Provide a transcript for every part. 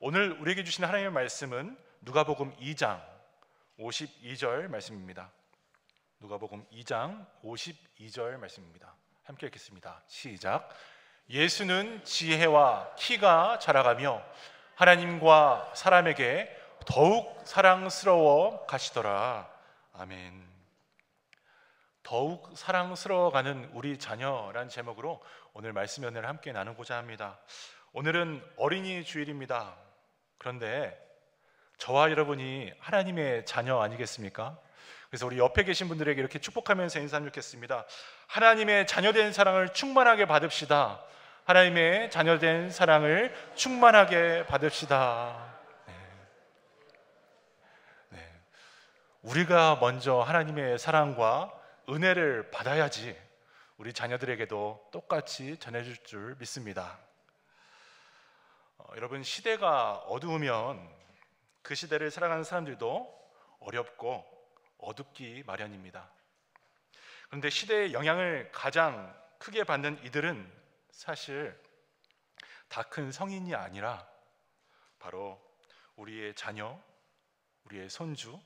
오늘 우리에게 주신 하나님의 말씀은 누가복음 2장 52절 말씀입니다. 누가복음 2장 52절 말씀입니다. 함께 읽겠습니다. 시작. 예수는 지혜와 키가 자라가며 하나님과 사람에게 더욱 사랑스러워 가시더라. 아멘. 더욱 사랑스러워가는 우리 자녀란 제목으로 오늘 말씀 연애를 함께 나누고자 합니다. 오늘은 어린이 주일입니다. 그런데 저와 여러분이 하나님의 자녀 아니겠습니까? 그래서 우리 옆에 계신 분들에게 이렇게 축복하면서 인사하면 좋겠습니다. 하나님의 자녀된 사랑을 충만하게 받읍시다. 하나님의 자녀된 사랑을 충만하게 받읍시다. 우리가 먼저 하나님의 사랑과 은혜를 받아야지 우리 자녀들에게도 똑같이 전해줄 줄 믿습니다. 여러분, 시대가 어두우면 그 시대를 살아가는 사람들도 어렵고 어둡기 마련입니다. 그런데 시대의 영향을 가장 크게 받는 이들은 사실 다 큰 성인이 아니라 바로 우리의 자녀, 우리의 손주,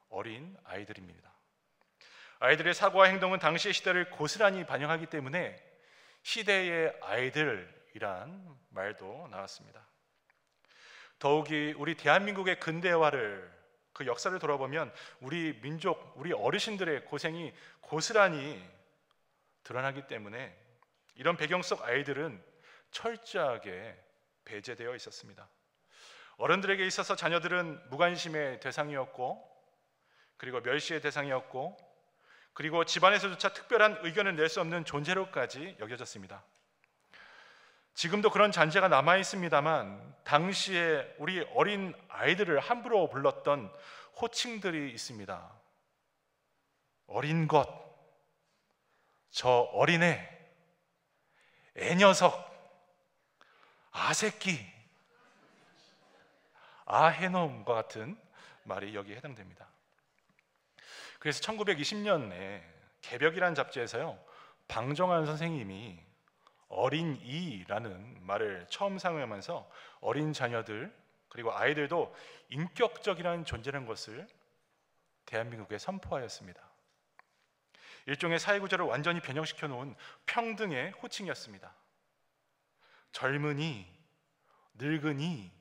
어린 아이들입니다. 아이들의 사고와 행동은 당시의 시대를 고스란히 반영하기 때문에 시대의 아이들이란 말도 나왔습니다. 더욱이 우리 대한민국의 근대화를, 그 역사를 돌아보면 우리 민족, 우리 어르신들의 고생이 고스란히 드러나기 때문에 이런 배경 속 아이들은 철저하게 배제되어 있었습니다. 어른들에게 있어서 자녀들은 무관심의 대상이었고, 그리고 멸시의 대상이었고, 그리고 집안에서조차 특별한 의견을 낼 수 없는 존재로까지 여겨졌습니다. 지금도 그런 잔재가 남아 있습니다만 당시에 우리 어린 아이들을 함부로 불렀던 호칭들이 있습니다. 어린 것, 저 어린애, 애녀석, 아새끼, 아해놈과 같은 말이 여기에 해당됩니다. 그래서 1920년에 개벽이라는 잡지에서요, 방정환 선생님이 어린이라는 말을 처음 사용하면서 어린 자녀들 그리고 아이들도 인격적이라는 존재라는 것을 대한민국에 선포하였습니다. 일종의 사회구조를 완전히 변형시켜 놓은 평등의 호칭이었습니다. 젊은이, 늙은이,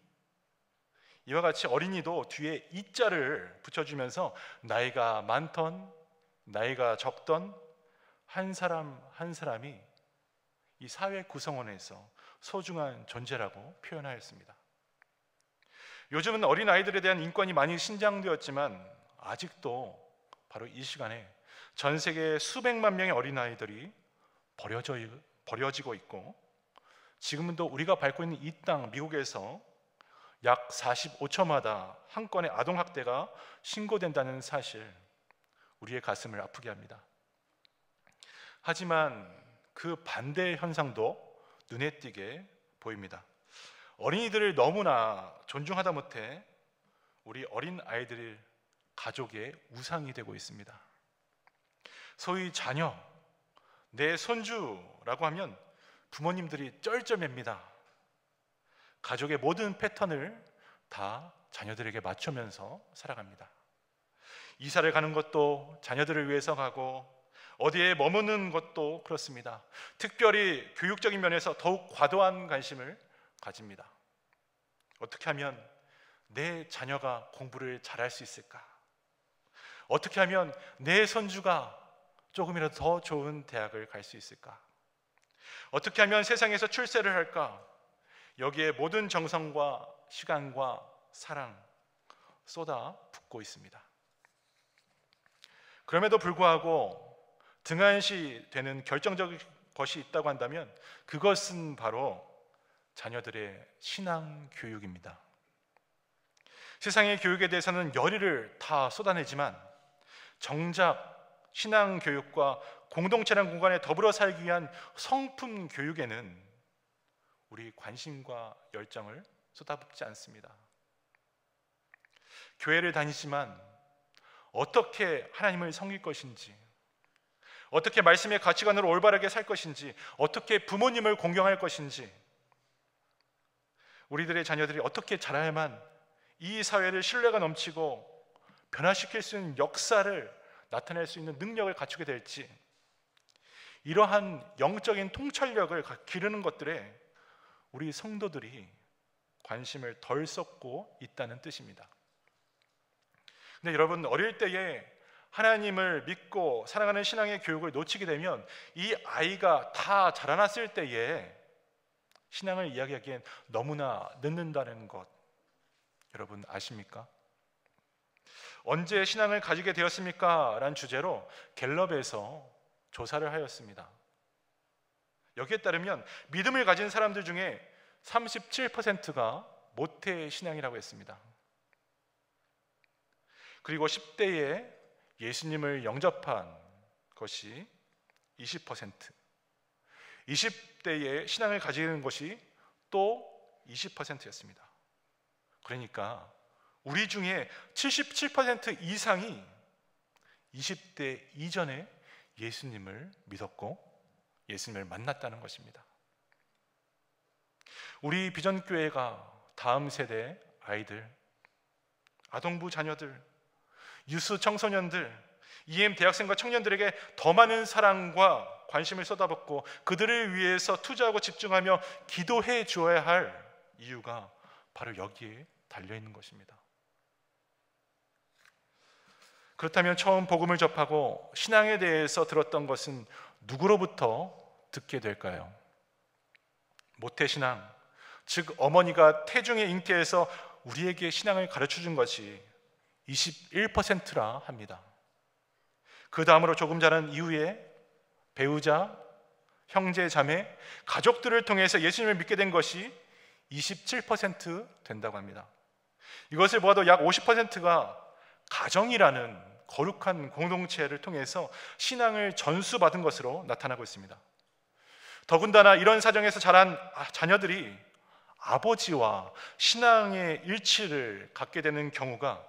이와 같이 어린이도 뒤에 이자를 붙여주면서 나이가 많던 나이가 적던 한 사람 한 사람이 이 사회 구성원에서 소중한 존재라고 표현하였습니다. 요즘은 어린아이들에 대한 인권이 많이 신장되었지만 아직도 바로 이 시간에 전 세계 수백만 명의 어린아이들이 버려지고 있고, 지금은 또 우리가 밟고 있는 이 땅 미국에서 약 45초마다 한 건의 아동학대가 신고된다는 사실, 우리의 가슴을 아프게 합니다. 하지만 그 반대 현상도 눈에 띄게 보입니다. 어린이들을 너무나 존중하다 못해 우리 어린 아이들이 가족의 우상이 되고 있습니다. 소위 자녀, 내 손주라고 하면 부모님들이 쩔쩔맵니다. 가족의 모든 패턴을 다 자녀들에게 맞추면서 살아갑니다. 이사를 가는 것도 자녀들을 위해서 가고, 어디에 머무는 것도 그렇습니다. 특별히 교육적인 면에서 더욱 과도한 관심을 가집니다. 어떻게 하면 내 자녀가 공부를 잘할 수 있을까? 어떻게 하면 내 손주가 조금이라도 더 좋은 대학을 갈 수 있을까? 어떻게 하면 세상에서 출세를 할까? 여기에 모든 정성과 시간과 사랑 쏟아 붓고 있습니다. 그럼에도 불구하고 등한시 되는 결정적인 것이 있다고 한다면 그것은 바로 자녀들의 신앙 교육입니다. 세상의 교육에 대해서는 열의를 다 쏟아내지만 정작 신앙 교육과 공동체라는 공간에 더불어 살기 위한 성품 교육에는 우리 관심과 열정을 쏟아붓지 않습니다. 교회를 다니지만 어떻게 하나님을 섬길 것인지, 어떻게 말씀의 가치관으로 올바르게 살 것인지, 어떻게 부모님을 공경할 것인지, 우리들의 자녀들이 어떻게 자라야만 이 사회를 신뢰가 넘치고 변화시킬 수 있는 역사를 나타낼 수 있는 능력을 갖추게 될지, 이러한 영적인 통찰력을 기르는 것들에 우리 성도들이 관심을 덜 쏟고 있다는 뜻입니다. 근데 여러분, 어릴 때에 하나님을 믿고 사랑하는 신앙의 교육을 놓치게 되면 이 아이가 다 자라났을 때에 신앙을 이야기하기엔 너무나 늦는다는 것, 여러분 아십니까? 언제 신앙을 가지게 되었습니까? 라는 주제로 갤럽에서 조사를 하였습니다. 여기에 따르면 믿음을 가진 사람들 중에 37%가 모태 신앙이라고 했습니다. 그리고 10대에 예수님을 영접한 것이 20%, 20대에 신앙을 가지는 것이 또 20%였습니다. 그러니까 우리 중에 77% 이상이 20대 이전에 예수님을 믿었고 예수님을 만났다는 것입니다. 우리 비전교회가 다음 세대 아이들, 아동부 자녀들, 유스 청소년들, EM 대학생과 청년들에게 더 많은 사랑과 관심을 쏟아붓고 그들을 위해서 투자하고 집중하며 기도해 주어야 할 이유가 바로 여기에 달려있는 것입니다. 그렇다면 처음 복음을 접하고 신앙에 대해서 들었던 것은 누구로부터 듣게 될까요? 모태신앙, 즉 어머니가 태중에 잉태해서 우리에게 신앙을 가르쳐 준 것이 21%라 합니다. 그 다음으로 조금 자란 이후에 배우자, 형제, 자매, 가족들을 통해서 예수님을 믿게 된 것이 27% 된다고 합니다. 이것을 보아도 약 50%가 가정이라는 거룩한 공동체를 통해서 신앙을 전수받은 것으로 나타나고 있습니다. 더군다나 이런 사정에서 자란 자녀들이 아버지와 신앙의 일치를 갖게 되는 경우가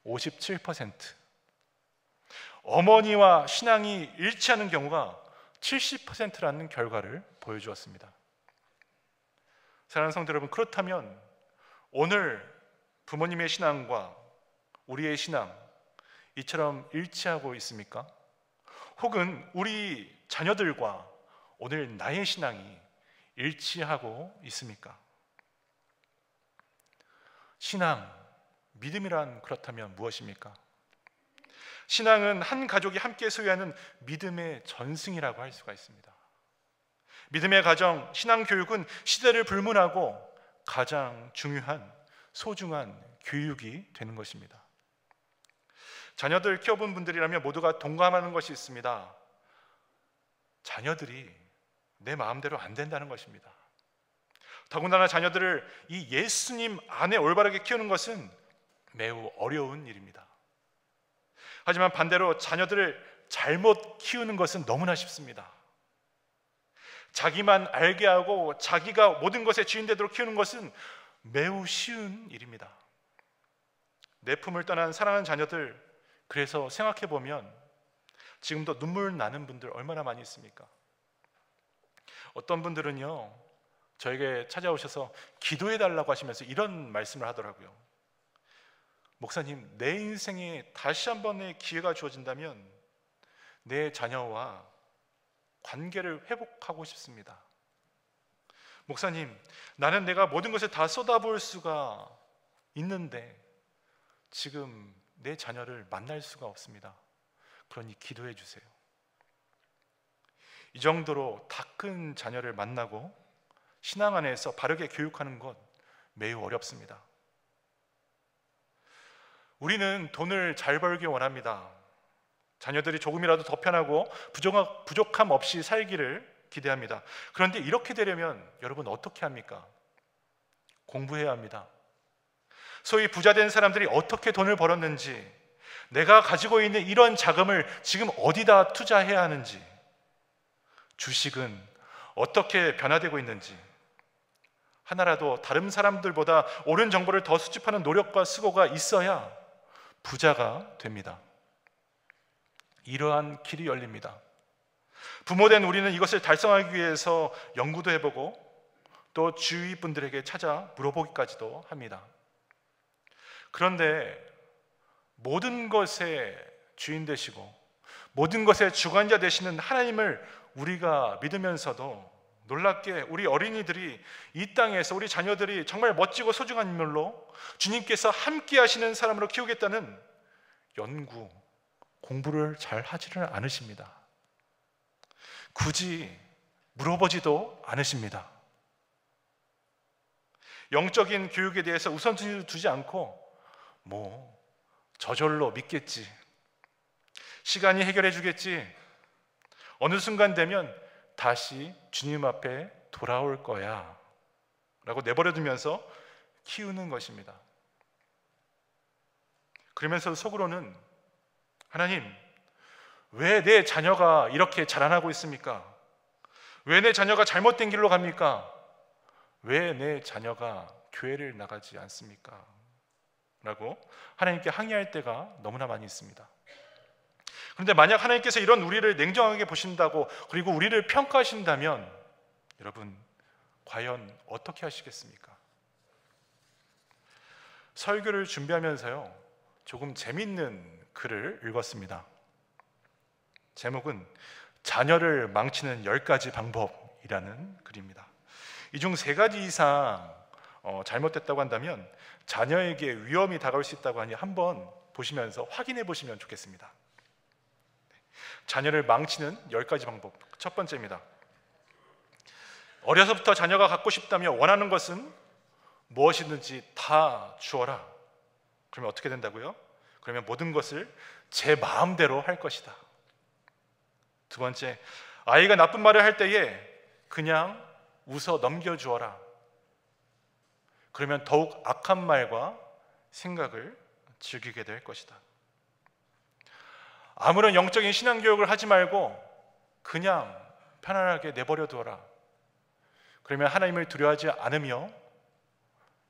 57%, 어머니와 신앙이 일치하는 경우가 70%라는 결과를 보여주었습니다. 사랑하는 성도 여러분, 그렇다면 오늘 부모님의 신앙과 우리의 신앙 이처럼 일치하고 있습니까? 혹은 우리 자녀들과 오늘 나의 신앙이 일치하고 있습니까? 신앙, 믿음이란 그렇다면 무엇입니까? 신앙은 한 가족이 함께 소유하는 믿음의 전승이라고 할 수가 있습니다. 믿음의 가정, 신앙 교육은 시대를 불문하고 가장 중요한 소중한 교육이 되는 것입니다. 자녀들 키워본 분들이라면 모두가 동감하는 것이 있습니다. 자녀들이 내 마음대로 안 된다는 것입니다. 더군다나 자녀들을 이 예수님 안에 올바르게 키우는 것은 매우 어려운 일입니다. 하지만 반대로 자녀들을 잘못 키우는 것은 너무나 쉽습니다. 자기만 알게 하고 자기가 모든 것의 주인 되도록 키우는 것은 매우 쉬운 일입니다. 내 품을 떠난 사랑하는 자녀들, 그래서 생각해 보면 지금도 눈물 나는 분들 얼마나 많이 있습니까? 어떤 분들은요, 저에게 찾아오셔서 기도해 달라고 하시면서 이런 말씀을 하더라고요. 목사님, 내 인생에 다시 한 번의 기회가 주어진다면 내 자녀와 관계를 회복하고 싶습니다. 목사님, 나는 내가 모든 것을 다 쏟아부을 수가 있는데 지금 내 자녀를 만날 수가 없습니다. 그러니 기도해 주세요. 이 정도로 다 큰 자녀를 만나고 신앙 안에서 바르게 교육하는 것 매우 어렵습니다. 우리는 돈을 잘 벌기 원합니다. 자녀들이 조금이라도 더 편하고 부족함 없이 살기를 기대합니다. 그런데 이렇게 되려면 여러분 어떻게 합니까? 공부해야 합니다. 소위 부자된 사람들이 어떻게 돈을 벌었는지, 내가 가지고 있는 이런 자금을 지금 어디다 투자해야 하는지, 주식은 어떻게 변화되고 있는지, 하나라도 다른 사람들보다 옳은 정보를 더 수집하는 노력과 수고가 있어야 부자가 됩니다. 이러한 길이 열립니다. 부모된 우리는 이것을 달성하기 위해서 연구도 해보고 또 주위 분들에게 찾아 물어보기까지도 합니다. 그런데 모든 것의 주인 되시고 모든 것의 주관자 되시는 하나님을 우리가 믿으면서도 놀랍게 우리 어린이들이 이 땅에서 우리 자녀들이 정말 멋지고 소중한 인물로 주님께서 함께 하시는 사람으로 키우겠다는 연구, 공부를 잘 하지를 않으십니다. 굳이 물어보지도 않으십니다. 영적인 교육에 대해서 우선순위를 두지 않고 저절로 믿겠지, 시간이 해결해 주겠지, 어느 순간 되면 다시 주님 앞에 돌아올 거야 라고 내버려 두면서 키우는 것입니다. 그러면서 속으로는 하나님, 왜 내 자녀가 이렇게 자라나고 있습니까? 왜 내 자녀가 잘못된 길로 갑니까? 왜 내 자녀가 교회를 나가지 않습니까? 라고 하나님께 항의할 때가 너무나 많이 있습니다. 그런데 만약 하나님께서 이런 우리를 냉정하게 보신다고, 그리고 우리를 평가하신다면 여러분 과연 어떻게 하시겠습니까? 설교를 준비하면서요, 조금 재밌는 글을 읽었습니다. 제목은 자녀를 망치는 10가지 방법이라는 글입니다. 이 중 3가지 이상 잘못됐다고 한다면 자녀에게 위험이 다가올 수 있다고 하니 한번 보시면서 확인해 보시면 좋겠습니다. 자녀를 망치는 10가지 방법. 첫 번째입니다. 어려서부터 자녀가 갖고 싶다며 원하는 것은 무엇이든지 다 주어라. 그러면 어떻게 된다고요? 그러면 모든 것을 제 마음대로 할 것이다. 두 번째, 아이가 나쁜 말을 할 때에 그냥 웃어 넘겨주어라. 그러면 더욱 악한 말과 생각을 즐기게 될 것이다. 아무런 영적인 신앙교육을 하지 말고 그냥 편안하게 내버려 두어라. 그러면 하나님을 두려워하지 않으며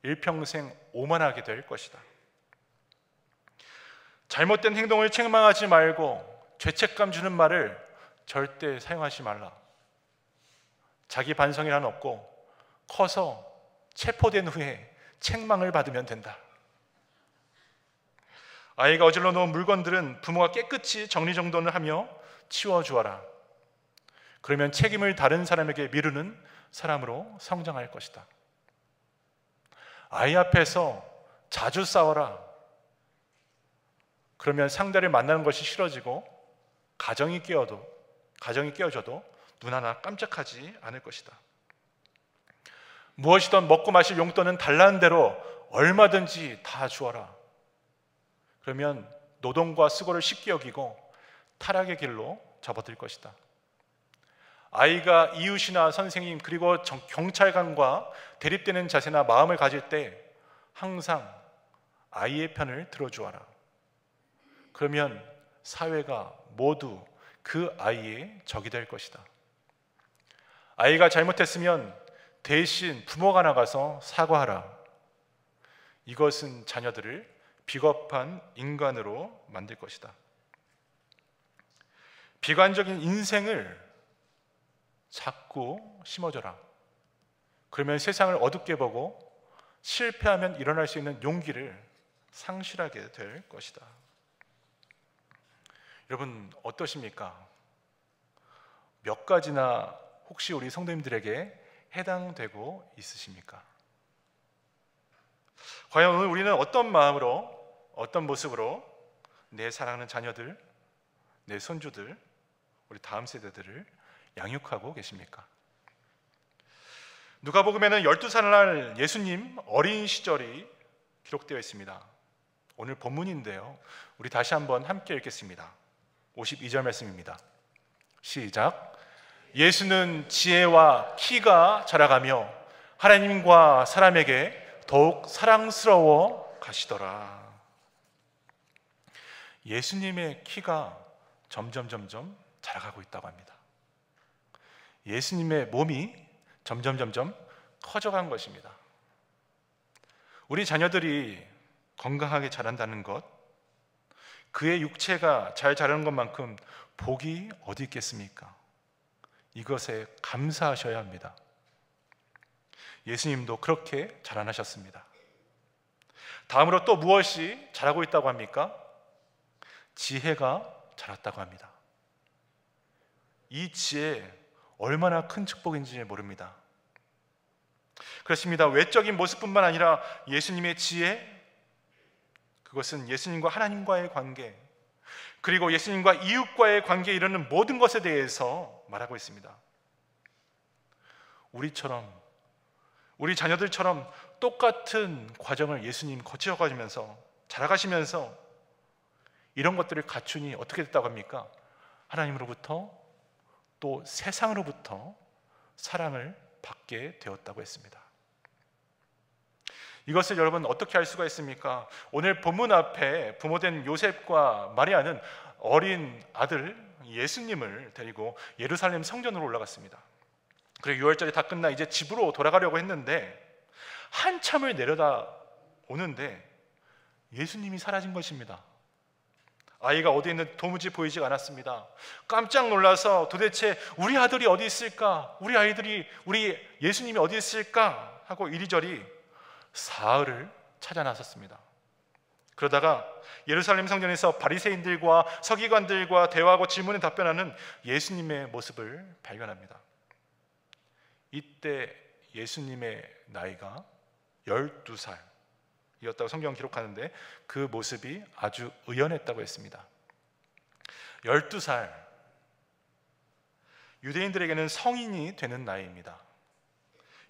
일평생 오만하게 될 것이다. 잘못된 행동을 책망하지 말고 죄책감 주는 말을 절대 사용하지 말라. 자기 반성이란 없고 커서 체포된 후에 책망을 받으면 된다. 아이가 어질러 놓은 물건들은 부모가 깨끗이 정리정돈을 하며 치워주어라. 그러면 책임을 다른 사람에게 미루는 사람으로 성장할 것이다. 아이 앞에서 자주 싸워라. 그러면 상대를 만나는 것이 싫어지고 가정이 깨어져도 눈 하나 깜짝하지 않을 것이다. 무엇이든 먹고 마실 용돈은 달라는 대로 얼마든지 다 주어라. 그러면 노동과 수고를 쉽게 여기고 타락의 길로 접어들 것이다. 아이가 이웃이나 선생님 그리고 경찰관과 대립되는 자세나 마음을 가질 때 항상 아이의 편을 들어주어라. 그러면 사회가 모두 그 아이의 적이 될 것이다. 아이가 잘못했으면 대신 부모가 나가서 사과하라. 이것은 자녀들을 비겁한 인간으로 만들 것이다. 비관적인 인생을 자꾸 심어줘라. 그러면 세상을 어둡게 보고 실패하면 일어날 수 있는 용기를 상실하게 될 것이다. 여러분 어떠십니까? 몇 가지나 혹시 우리 성도님들에게 해당되고 있으십니까? 과연 오늘 우리는 어떤 마음으로, 어떤 모습으로 내 사랑하는 자녀들, 내 손주들, 우리 다음 세대들을 양육하고 계십니까? 누가복음에는 12살 예수님 어린 시절이 기록되어 있습니다. 오늘 본문인데요, 우리 다시 한번 함께 읽겠습니다. 52절 말씀입니다. 시작. 예수는 지혜와 키가 자라가며 하나님과 사람에게 더욱 사랑스러워 가시더라. 예수님의 키가 점점 자라가고 있다고 합니다. 예수님의 몸이 점점 커져간 것입니다. 우리 자녀들이 건강하게 자란다는 것, 그의 육체가 잘 자라는 것만큼 복이 어디 있겠습니까? 이것에 감사하셔야 합니다. 예수님도 그렇게 자라나셨습니다. 다음으로 또 무엇이 자라고 있다고 합니까? 지혜가 자랐다고 합니다. 이 지혜 얼마나 큰 축복인지 모릅니다. 그렇습니다. 외적인 모습뿐만 아니라 예수님의 지혜, 그것은 예수님과 하나님과의 관계, 그리고 예수님과 이웃과의 관계에 이르는 모든 것에 대해서 말하고 있습니다. 우리 자녀들처럼 똑같은 과정을 예수님 거쳐가시면서 자라가시면서 이런 것들을 갖추니 어떻게 됐다고 합니까? 하나님으로부터 또 세상으로부터 사랑을 받게 되었다고 했습니다. 이것을 여러분 어떻게 알 수가 있습니까? 오늘 본문 앞에 부모된 요셉과 마리아는 어린 아들 예수님을 데리고 예루살렘 성전으로 올라갔습니다. 그리고 유월절이 다 끝나 이제 집으로 돌아가려고 했는데 한참을 내려다 오는데 예수님이 사라진 것입니다. 아이가 어디 있는지 도무지 보이지 않았습니다. 깜짝 놀라서 도대체 우리 아들이 어디 있을까? 우리 예수님이 어디 있을까? 하고 이리저리 사흘을 찾아 나섰습니다. 그러다가 예루살렘 성전에서 바리새인들과 서기관들과 대화하고 질문에 답변하는 예수님의 모습을 발견합니다. 이때 예수님의 나이가 12살이었다고 성경 기록하는데 그 모습이 아주 의연했다고 했습니다. 12살, 유대인들에게는 성인이 되는 나이입니다.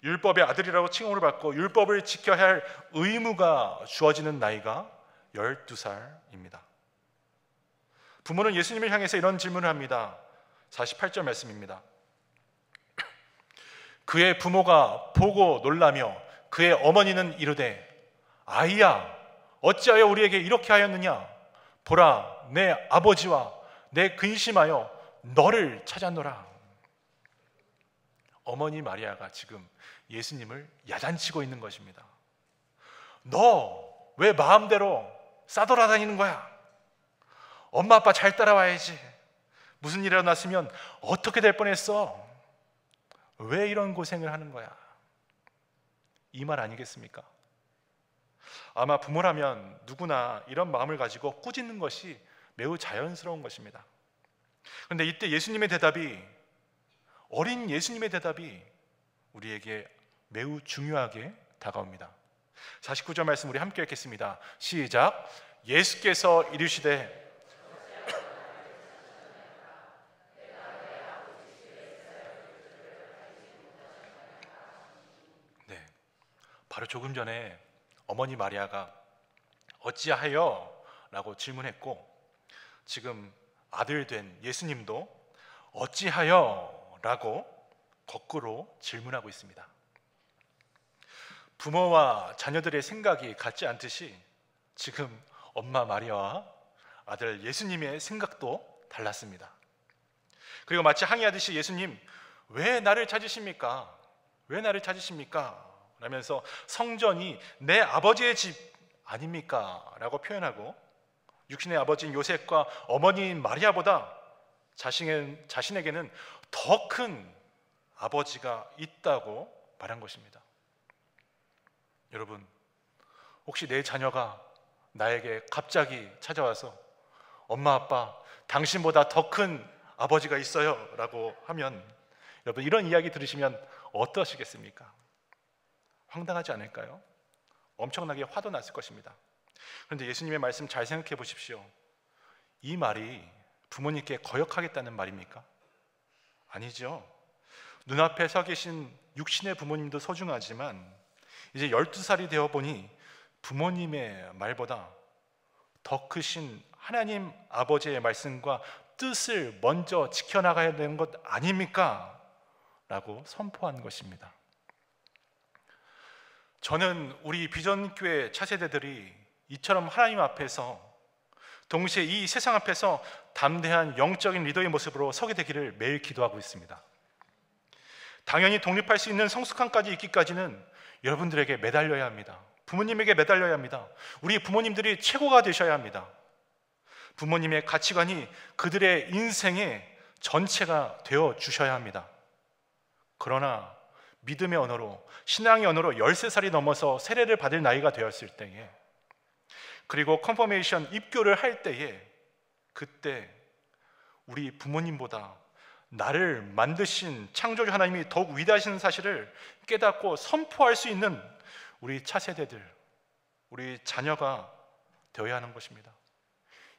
율법의 아들이라고 칭호를 받고 율법을 지켜야 할 의무가 주어지는 나이가 12살입니다. 부모는 예수님을 향해서 이런 질문을 합니다. 48절 말씀입니다. 그의 부모가 보고 놀라며 그의 어머니는 이르되 아이야 어찌하여 우리에게 이렇게 하였느냐? 보라 내 아버지와 내 근심하여 너를 찾았노라. 어머니 마리아가 지금 예수님을 야단치고 있는 것입니다. 너 왜 마음대로 싸돌아다니는 거야? 엄마 아빠 잘 따라와야지. 무슨 일이 일어났으면 어떻게 될 뻔했어? 왜 이런 고생을 하는 거야? 이 말 아니겠습니까? 아마 부모라면 누구나 이런 마음을 가지고 꾸짖는 것이 매우 자연스러운 것입니다. 그런데 이때 어린 예수님의 대답이 우리에게 매우 중요하게 다가옵니다. 49절 말씀 우리 함께 읽겠습니다. 시작. 예수께서 이르시되 네, 바로 조금 전에 어머니 마리아가 어찌하여? 라고 질문했고 지금 아들 된 예수님도 어찌하여? 라고 거꾸로 질문하고 있습니다. 부모와 자녀들의 생각이 같지 않듯이 지금 엄마 마리아와 아들 예수님의 생각도 달랐습니다. 그리고 마치 항의하듯이 예수님 왜 나를 찾으십니까? 왜 나를 찾으십니까? 라면서 성전이 내 아버지의 집 아닙니까? 라고 표현하고 육신의 아버지인 요셉과 어머니인 마리아보다 자신에게는 더 큰 아버지가 있다고 말한 것입니다. 여러분, 혹시 내 자녀가 나에게 갑자기 찾아와서 엄마 아빠 당신보다 더 큰 아버지가 있어요 라고 하면 여러분 이런 이야기 들으시면 어떠시겠습니까? 황당하지 않을까요? 엄청나게 화도 났을 것입니다. 그런데 예수님의 말씀 잘 생각해 보십시오. 이 말이 부모님께 거역하겠다는 말입니까? 아니죠. 눈앞에 서 계신 육신의 부모님도 소중하지만 이제 12살이 되어 보니 부모님의 말보다 더 크신 하나님 아버지의 말씀과 뜻을 먼저 지켜나가야 되는 것 아닙니까? 라고 선포한 것입니다. 저는 우리 비전교회 차세대들이 이처럼 하나님 앞에서 동시에 이 세상 앞에서 담대한 영적인 리더의 모습으로 서게 되기를 매일 기도하고 있습니다. 당연히 독립할 수 있는 성숙함까지 있기까지는 여러분들에게 매달려야 합니다. 부모님에게 매달려야 합니다. 우리 부모님들이 최고가 되셔야 합니다. 부모님의 가치관이 그들의 인생의 전체가 되어 주셔야 합니다. 그러나 믿음의 언어로, 신앙의 언어로 13살이 넘어서 세례를 받을 나이가 되었을 때에, 그리고 컨퍼메이션 입교를 할 때에, 그때 우리 부모님보다 나를 만드신 창조주 하나님이 더욱 위대하신 사실을 깨닫고 선포할 수 있는 우리 차세대들, 우리 자녀가 되어야 하는 것입니다.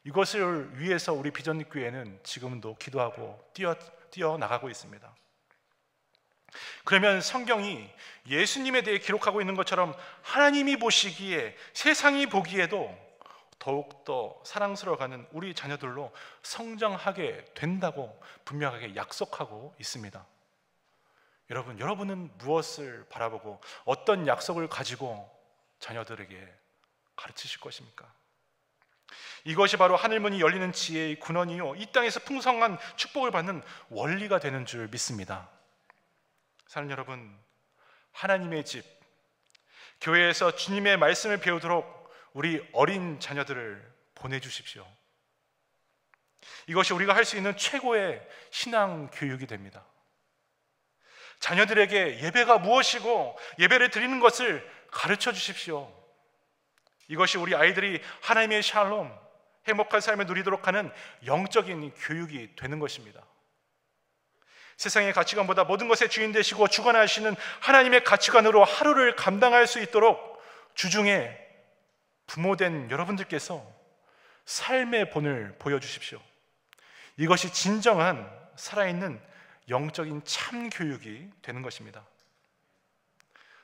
이것을 위해서 우리 비전교회는 지금도 기도하고 뛰어나가고 있습니다. 그러면 성경이 예수님에 대해 기록하고 있는 것처럼 하나님이 보시기에, 세상이 보기에도 더욱더 사랑스러워가는 우리 자녀들로 성장하게 된다고 분명하게 약속하고 있습니다. 여러분은 무엇을 바라보고 어떤 약속을 가지고 자녀들에게 가르치실 것입니까? 이것이 바로 하늘문이 열리는 지혜의 근원이요, 이 땅에서 풍성한 축복을 받는 원리가 되는 줄 믿습니다. 사랑하는 여러분, 하나님의 집, 교회에서 주님의 말씀을 배우도록 우리 어린 자녀들을 보내주십시오. 이것이 우리가 할 수 있는 최고의 신앙 교육이 됩니다. 자녀들에게 예배가 무엇이고 예배를 드리는 것을 가르쳐 주십시오. 이것이 우리 아이들이 하나님의 샬롬, 행복한 삶을 누리도록 하는 영적인 교육이 되는 것입니다. 세상의 가치관보다 모든 것의 주인 되시고 주관하시는 하나님의 가치관으로 하루를 감당할 수 있도록 주중에 부모된 여러분들께서 삶의 본을 보여주십시오. 이것이 진정한 살아있는 영적인 참 교육이 되는 것입니다.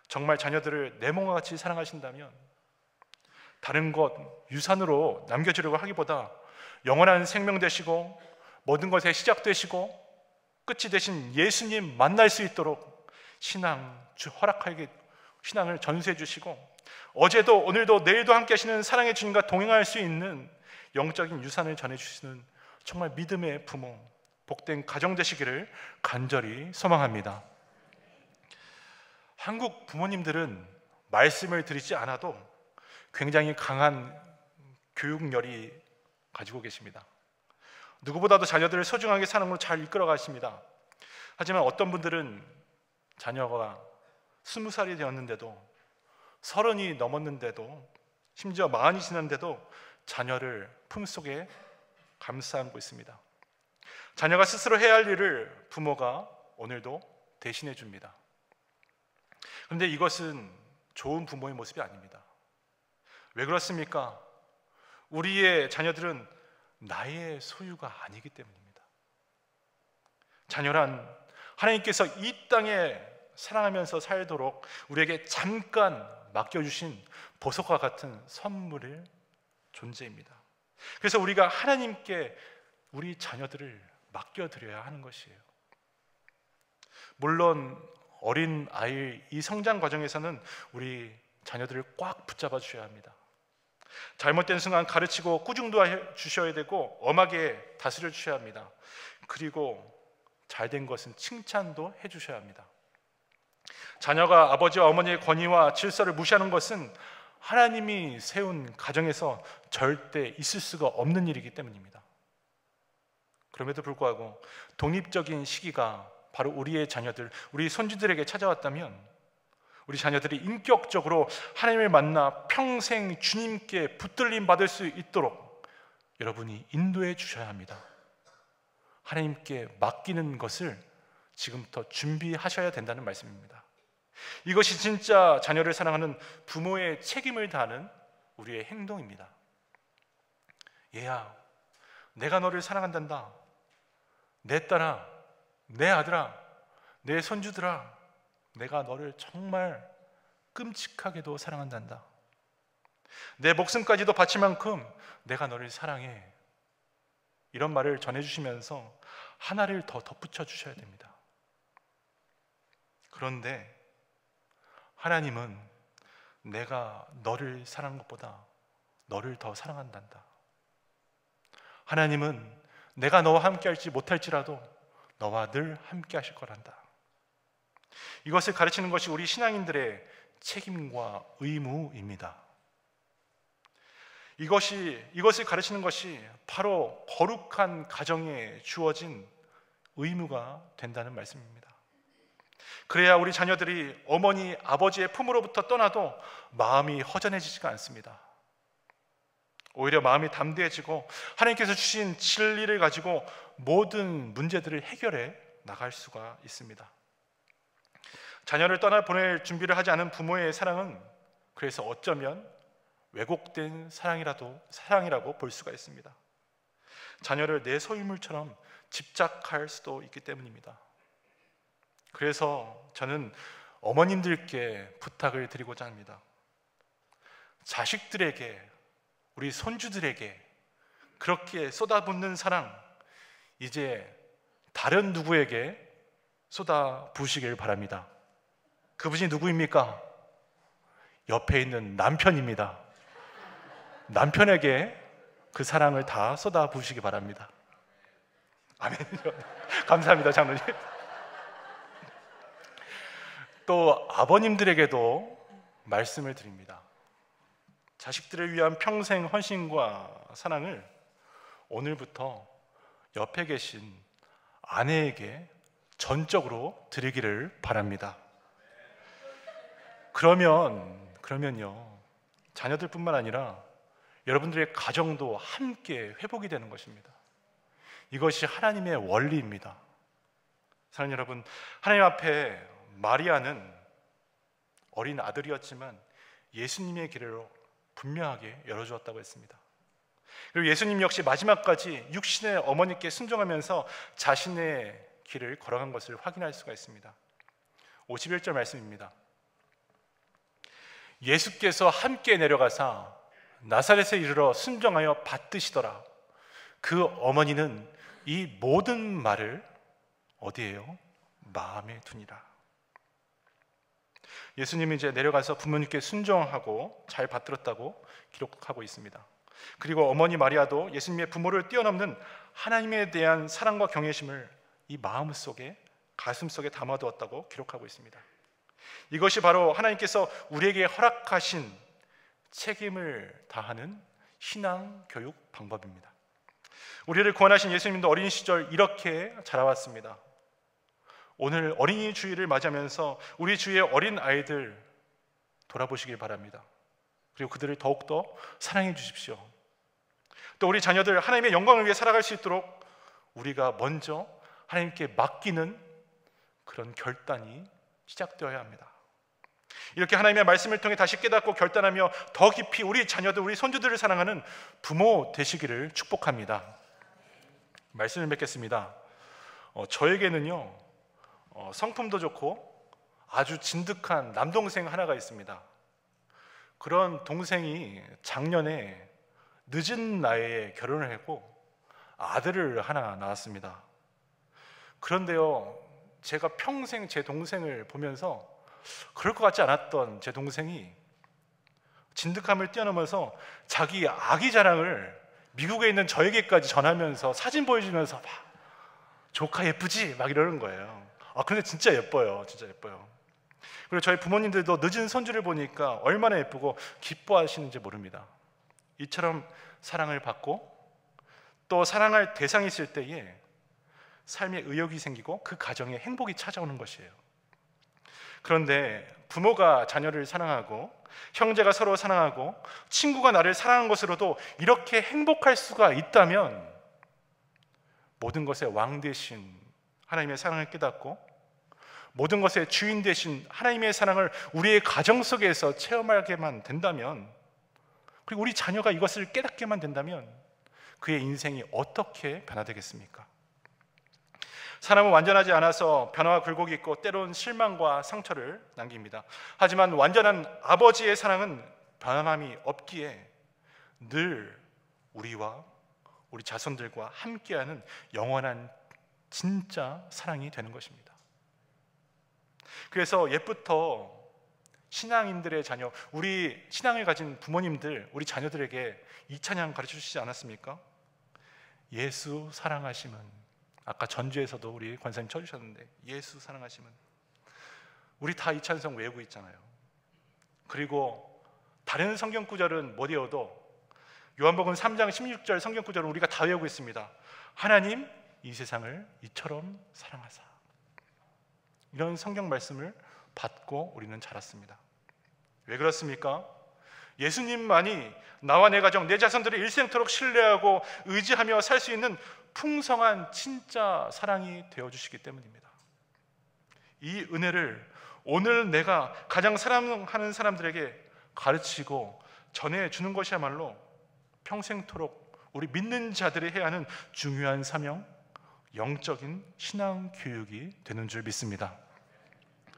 정말 자녀들을 내 몸과 같이 사랑하신다면 다른 것 유산으로 남겨주려고 하기보다 영원한 생명 되시고 모든 것의 시작 되시고 끝이 되신 예수님 만날 수 있도록 허락하게 신앙을 전수해 주시고, 어제도 오늘도 내일도 함께 하시는 사랑의 주님과 동행할 수 있는 영적인 유산을 전해 주시는 정말 믿음의 부모, 복된 가정 되시기를 간절히 소망합니다. 한국 부모님들은 말씀을 드리지 않아도 굉장히 강한 교육열이 가지고 계십니다. 누구보다도 자녀들을 소중하게 사는 걸 잘 이끌어 가십니다. 하지만 어떤 분들은 자녀가 20살이 되었는데도, 30이 넘었는데도, 심지어 40이 지났는데도 자녀를 품속에 감싸 안고 있습니다. 자녀가 스스로 해야 할 일을 부모가 오늘도 대신해 줍니다. 그런데 이것은 좋은 부모의 모습이 아닙니다. 왜 그렇습니까? 우리의 자녀들은 나의 소유가 아니기 때문입니다. 자녀란 하나님께서 이 땅에 사랑하면서 살도록 우리에게 잠깐 맡겨주신 보석과 같은 선물의 존재입니다. 그래서 우리가 하나님께 우리 자녀들을 맡겨드려야 하는 것이에요. 물론 어린 아이의 이 성장 과정에서는 우리 자녀들을 꽉 붙잡아 주셔야 합니다. 잘못된 순간 가르치고 꾸중도 주셔야 되고 엄하게 다스려 주셔야 합니다. 그리고 잘된 것은 칭찬도 해 주셔야 합니다. 자녀가 아버지와 어머니의 권위와 질서를 무시하는 것은 하나님이 세운 가정에서 절대 있을 수가 없는 일이기 때문입니다. 그럼에도 불구하고 독립적인 시기가 바로 우리의 자녀들, 우리 손주들에게 찾아왔다면 우리 자녀들이 인격적으로 하나님을 만나 평생 주님께 붙들림 받을 수 있도록 여러분이 인도해 주셔야 합니다. 하나님께 맡기는 것을 지금부터 준비하셔야 된다는 말씀입니다. 이것이 진짜 자녀를 사랑하는 부모의 책임을 다하는 우리의 행동입니다. 얘야, 내가 너를 사랑한단다. 내 딸아, 내 아들아, 내 손주들아, 내가 너를 정말 끔찍하게도 사랑한단다. 내 목숨까지도 바칠 만큼 내가 너를 사랑해. 이런 말을 전해주시면서 하나를 더 덧붙여 주셔야 됩니다. 그런데 하나님은 내가 너를 사랑한 것보다 너를 더 사랑한단다. 하나님은 내가 너와 함께 할지 못할지라도 너와 늘 함께 하실 거란다. 이것을 가르치는 것이 우리 신앙인들의 책임과 의무입니다. 이것을 가르치는 것이 바로 거룩한 가정에 주어진 의무가 된다는 말씀입니다. 그래야 우리 자녀들이 어머니, 아버지의 품으로부터 떠나도 마음이 허전해지지가 않습니다. 오히려 마음이 담대해지고 하나님께서 주신 진리를 가지고 모든 문제들을 해결해 나갈 수가 있습니다. 자녀를 떠나보낼 준비를 하지 않은 부모의 사랑은 그래서 어쩌면 왜곡된 사랑이라고 볼 수가 있습니다. 자녀를 내 소유물처럼 집착할 수도 있기 때문입니다. 그래서 저는 어머님들께 부탁을 드리고자 합니다. 자식들에게, 우리 손주들에게 그렇게 쏟아붓는 사랑, 이제 다른 누구에게 쏟아부으시길 바랍니다. 그분이 누구입니까? 옆에 있는 남편입니다. 남편에게 그 사랑을 다 쏟아부으시기 바랍니다. 아멘요. 감사합니다, 장로님. 또 아버님들에게도 말씀을 드립니다. 자식들을 위한 평생 헌신과 사랑을 오늘부터 옆에 계신 아내에게 전적으로 드리기를 바랍니다. 그러면요, 자녀들뿐만 아니라 여러분들의 가정도 함께 회복이 되는 것입니다. 이것이 하나님의 원리입니다. 사랑하는 여러분, 하나님 앞에 마리아는 어린 아들이었지만 예수님의 길을 분명하게 열어주었다고 했습니다. 그리고 예수님 역시 마지막까지 육신의 어머니께 순종하면서 자신의 길을 걸어간 것을 확인할 수가 있습니다. 51절 말씀입니다. 예수께서 함께 내려가사 나사렛에 이르러 순종하여 받드시더라. 그 어머니는 이 모든 말을 어디에요? 마음에 두니라. 예수님이 이제 내려가서 부모님께 순종하고 잘 받들었다고 기록하고 있습니다. 그리고 어머니 마리아도 예수님의 부모를 뛰어넘는 하나님에 대한 사랑과 경외심을 이 마음 속에, 가슴 속에 담아두었다고 기록하고 있습니다. 이것이 바로 하나님께서 우리에게 허락하신 책임을 다하는 신앙 교육 방법입니다. 우리를 구원하신 예수님도 어린 시절 이렇게 자라왔습니다. 오늘 어린이 주일을 맞이하면서 우리 주위의 어린 아이들 돌아보시길 바랍니다. 그리고 그들을 더욱더 사랑해 주십시오. 또 우리 자녀들 하나님의 영광을 위해 살아갈 수 있도록 우리가 먼저 하나님께 맡기는 그런 결단이 시작되어야 합니다. 이렇게 하나님의 말씀을 통해 다시 깨닫고 결단하며 더 깊이 우리 자녀들, 우리 손주들을 사랑하는 부모 되시기를 축복합니다. 말씀을 맺겠습니다. 저에게는요, 성품도 좋고 아주 진득한 남동생 하나가 있습니다. 그런 동생이 작년에 늦은 나이에 결혼을 했고 아들을 하나 낳았습니다. 그런데요, 제가 평생 제 동생을 보면서 그럴 것 같지 않았던 제 동생이 진득함을 뛰어넘어서 자기 아기 자랑을 미국에 있는 저에게까지 전하면서 사진 보여주면서 막 조카 예쁘지? 막 이러는 거예요. 근데 진짜 예뻐요. 진짜 예뻐요. 그리고 저희 부모님들도 늦은 손주를 보니까 얼마나 예쁘고 기뻐하시는지 모릅니다. 이처럼 사랑을 받고 또 사랑할 대상이 있을 때에 삶에 의욕이 생기고 그 가정에 행복이 찾아오는 것이에요. 그런데 부모가 자녀를 사랑하고 형제가 서로 사랑하고 친구가 나를 사랑한 것으로도 이렇게 행복할 수가 있다면 모든 것의 왕 되신 하나님의 사랑을 깨닫고 모든 것의 주인 되신 하나님의 사랑을 우리의 가정 속에서 체험하게만 된다면, 그리고 우리 자녀가 이것을 깨닫게만 된다면 그의 인생이 어떻게 변화되겠습니까? 사람은 완전하지 않아서 변화와 굴곡이 있고 때론 실망과 상처를 남깁니다. 하지만 완전한 아버지의 사랑은 변함이 없기에 늘 우리와 우리 자손들과 함께하는 영원한 진짜 사랑이 되는 것입니다. 그래서 옛부터 신앙인들의 자녀, 우리 신앙을 가진 부모님들, 우리 자녀들에게 이 찬양 가르쳐 주시지 않았습니까? 예수 사랑하심은, 아까 전주에서도 우리 권사님 쳐주셨는데 예수 사랑하심은, 우리 다 이 찬송 외우고 있잖아요. 그리고 다른 성경 구절은 못 외워도 요한복음 3장 16절 성경 구절은 우리가 다 외우고 있습니다. 하나님 이 세상을 이처럼 사랑하사. 이런 성경 말씀을 받고 우리는 자랐습니다. 왜 그렇습니까? 예수님만이 나와 내 가정, 내 자손들을 일생토록 신뢰하고 의지하며 살 수 있는 풍성한 진짜 사랑이 되어주시기 때문입니다. 이 은혜를 오늘 내가 가장 사랑하는 사람들에게 가르치고 전해주는 것이야말로 평생토록 우리 믿는 자들이 해야 하는 중요한 사명, 영적인 신앙 교육이 되는 줄 믿습니다.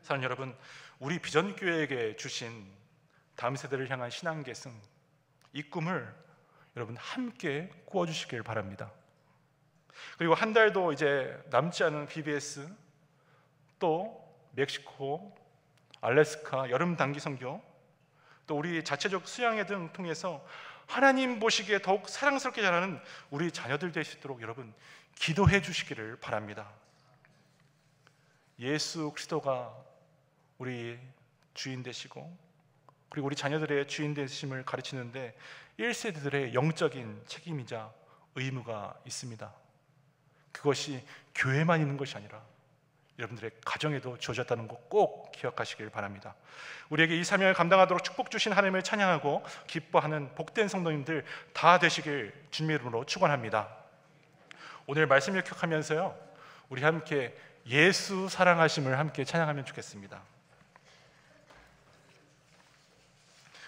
사랑하는 여러분, 우리 비전교회에게 주신 다음 세대를 향한 신앙 계승, 이 꿈을 여러분 함께 꾸어주시길 바랍니다. 그리고 한 달도 이제 남지 않은 BBS, 또 멕시코, 알래스카 여름 단기 선교, 또 우리 자체적 수양회 등 통해서 하나님 보시기에 더욱 사랑스럽게 자라는 우리 자녀들 될 수 있도록 여러분 기도해 주시기를 바랍니다. 예수 그리스도가 우리 주인 되시고 그리고 우리 자녀들의 주인 되심을 가르치는데 1세대들의 영적인 책임이자 의무가 있습니다. 그것이 교회만 있는 것이 아니라 여러분들의 가정에도 주어졌다는 것 꼭 기억하시길 바랍니다. 우리에게 이 사명을 감당하도록 축복 주신 하나님을 찬양하고 기뻐하는 복된 성도님들 다 되시길 주님의 이름으로 축원합니다. 오늘 말씀을 기억하면서요, 우리 함께 예수 사랑하심을 함께 찬양하면 좋겠습니다.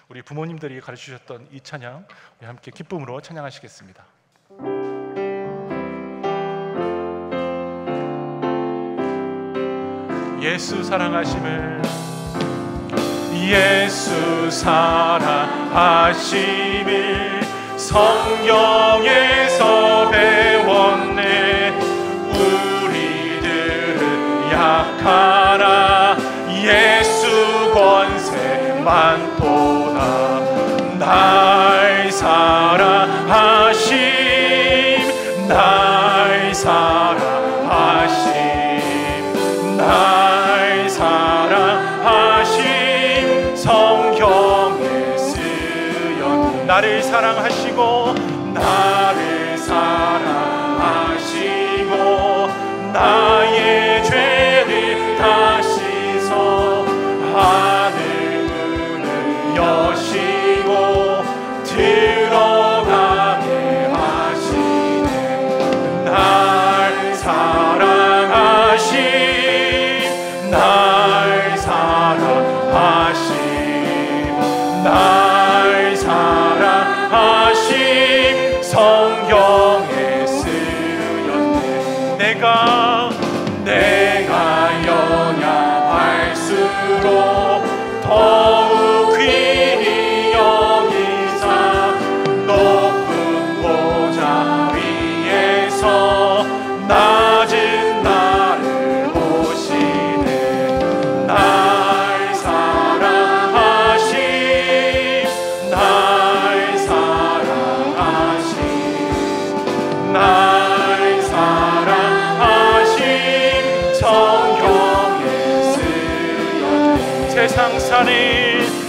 우리 부모님들이 가르치셨던 이 찬양 우리 함께 기쁨으로 찬양하시겠습니다. 예수 사랑하심을, 예수 사랑하심을 성경에서 배웠네. 우리들은 약하나 예수 권세 많도다. 날 사랑하심, 날 사랑하심, 날 사랑하심 성경에 쓰여. 나를 사랑하시고 나를 사랑하시고 나의 죄를 다 씻어 하늘 문을 여시고 들어가게 하시네. 날 사랑하심, 날 사랑하심, 날 사랑하심 성경에 쓰였네. 내가 연약할수록 더욱 귀히 여기사 높은 보좌 위에서 낮은 나를 보시네. 날 사랑하심, 날 사랑하심, 날 사랑하심 성경에 쓰여.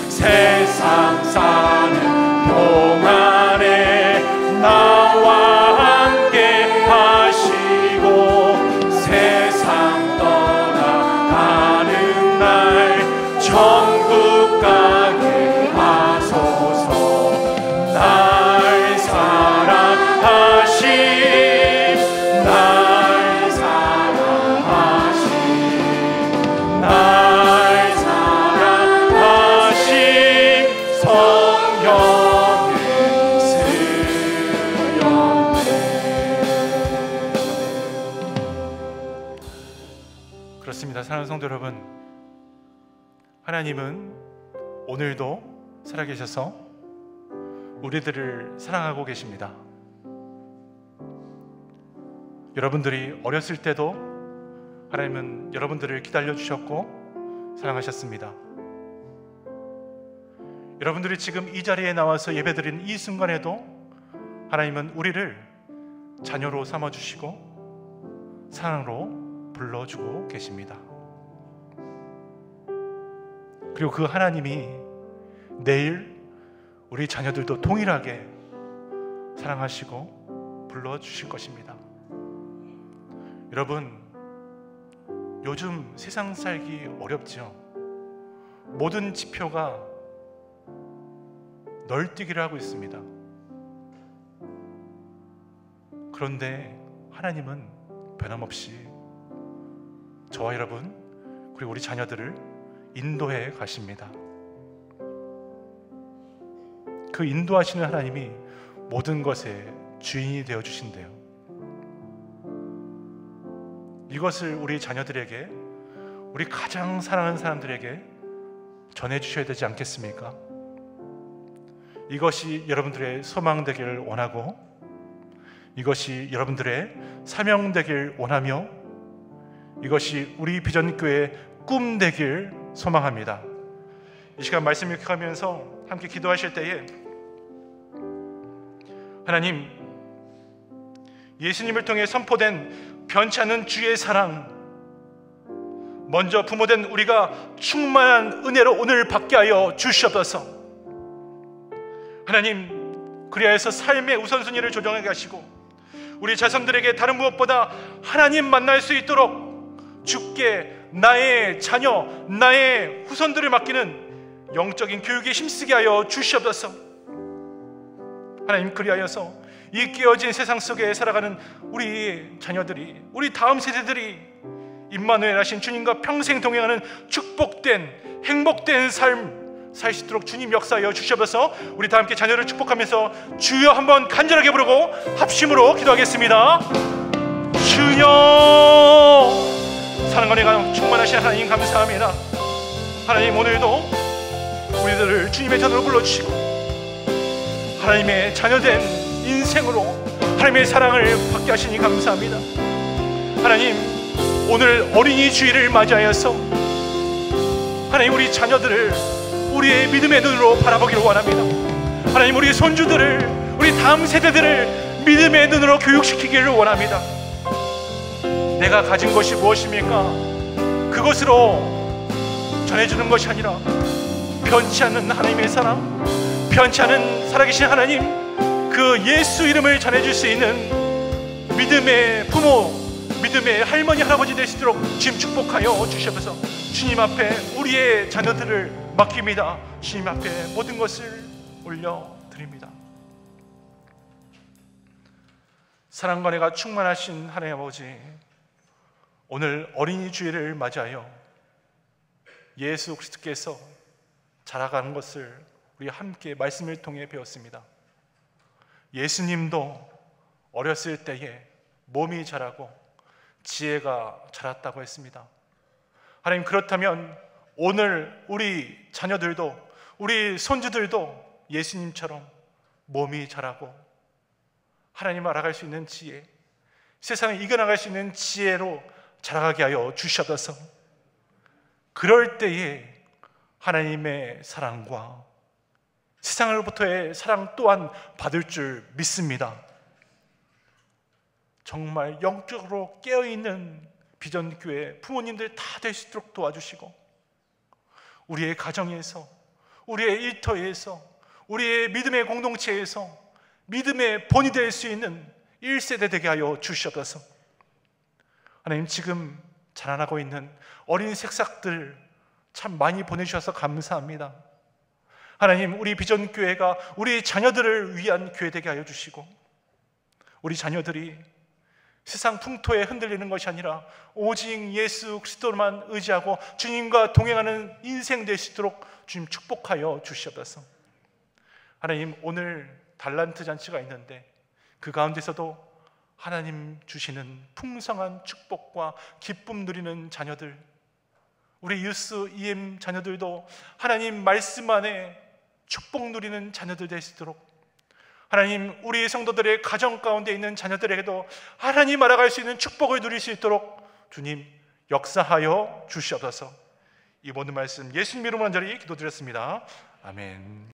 세상 사는 동안에 나와 함께 하시고 세상 떠나가는 날 천국 가게 하소서. 날 사랑하심, 날 사랑하심, 날 사랑하심 성경에 쓰였네. 그렇습니다. 사랑하는 성도 여러분, 하나님은 오늘도 살아계셔서 우리들을 사랑하고 계십니다. 여러분들이 어렸을 때도 하나님은 여러분들을 기다려 주셨고 사랑하셨습니다. 여러분들이 지금 이 자리에 나와서 예배드리는 이 순간에도 하나님은 우리를 자녀로 삼아주시고 사랑으로 불러주고 계십니다. 그리고 그 하나님이 내일 우리 자녀들도 동일하게 사랑하시고 불러주실 것입니다. 여러분, 요즘 세상 살기 어렵죠. 모든 지표가 널뛰기를 하고 있습니다. 그런데 하나님은 변함없이 저와 여러분 그리고 우리 자녀들을 인도해 가십니다. 그 인도하시는 하나님이 모든 것의 주인이 되어 주신대요. 이것을 우리 자녀들에게, 우리 가장 사랑하는 사람들에게 전해 주셔야 되지 않겠습니까? 이것이 여러분들의 소망 되기를 원하고, 이것이 여러분들의 사명 되길 원하며, 이것이 우리 비전교회의 꿈 되길 소망합니다. 이 시간 말씀 읽으면서 함께 기도하실 때에 하나님, 예수님을 통해 선포된 변치 않는 주의 사랑, 먼저 부모된 우리가 충만한 은혜로 오늘 받게 하여 주시옵소서. 하나님, 그리하여서 삶의 우선순위를 조정해 가시고 우리 자손들에게 다른 무엇보다 하나님 만날 수 있도록 주께 나의 자녀, 나의 후손들을 맡기는 영적인 교육에 힘쓰게 하여 주시옵소서. 하나님, 그리하여서 이 깨어진 세상 속에 살아가는 우리 자녀들이, 우리 다음 세대들이 임마누엘 하신 주님과 평생 동행하는 축복된, 행복된 삶 살 수 있도록 주님 역사하여 주시옵소서. 우리 다 함께 자녀를 축복하면서 주여 한번 간절하게 부르고 합심으로 기도하겠습니다. 주여, 사랑과 은혜가 충만하신 하나님 감사합니다. 하나님, 오늘도 우리들을 주님의 자녀로 불러주시고 하나님의 자녀된 인생으로 하나님의 사랑을 받게 하시니 감사합니다. 하나님, 오늘 어린이 주일을 맞이하여서 하나님, 우리 자녀들을 우리의 믿음의 눈으로 바라보기를 원합니다. 하나님, 우리 손주들을, 우리 다음 세대들을 믿음의 눈으로 교육시키기를 원합니다. 내가 가진 것이 무엇입니까? 그것으로 전해주는 것이 아니라 변치 않는 하나님의 사랑, 변치 않은 살아계신 하나님, 그 예수 이름을 전해줄 수 있는 믿음의 부모, 믿음의 할머니, 할아버지 될 수 있도록 주님 축복하여 주시옵소서. 주님 앞에 우리의 자녀들을 맡깁니다. 주님 앞에 모든 것을 올려드립니다. 사랑과 은혜가 충만하신 하나님 아버지, 오늘 어린이 주일을 맞이하여 예수 그리스도께서 자라가는 것을 우리 함께 말씀을 통해 배웠습니다. 예수님도 어렸을 때에 몸이 자라고 지혜가 자랐다고 했습니다. 하나님, 그렇다면 오늘 우리 자녀들도, 우리 손주들도 예수님처럼 몸이 자라고 하나님 알아갈 수 있는 지혜, 세상을 이겨나갈 수 있는 지혜로 자라가게 하여 주시옵소서. 그럴 때에 하나님의 사랑과 세상으로부터의 사랑 또한 받을 줄 믿습니다. 정말 영적으로 깨어있는 비전교회 부모님들 다 될 수 있도록 도와주시고, 우리의 가정에서, 우리의 일터에서, 우리의 믿음의 공동체에서 믿음의 본이 될 수 있는 1세대 되게 하여 주시옵소서. 하나님, 지금 자라나고 있는 어린 새싹들 참 많이 보내주셔서 감사합니다. 하나님, 우리 비전교회가 우리 자녀들을 위한 교회 되게 하여 주시고, 우리 자녀들이 세상 풍토에 흔들리는 것이 아니라 오직 예수 그리스도만 의지하고 주님과 동행하는 인생 될 수 있도록 주님 축복하여 주시옵소서. 하나님, 오늘 달란트 잔치가 있는데 그 가운데서도 하나님 주시는 풍성한 축복과 기쁨 누리는 자녀들, 우리 유스 EM 자녀들도 하나님 말씀 안에 축복 누리는 자녀들 될 수 있도록, 하나님, 우리 성도들의 가정 가운데 있는 자녀들에게도 하나님 알아갈 수 있는 축복을 누릴 수 있도록 주님 역사하여 주시옵소서. 이 모든 말씀 예수님 이름으로 간절히 기도드렸습니다. 아멘.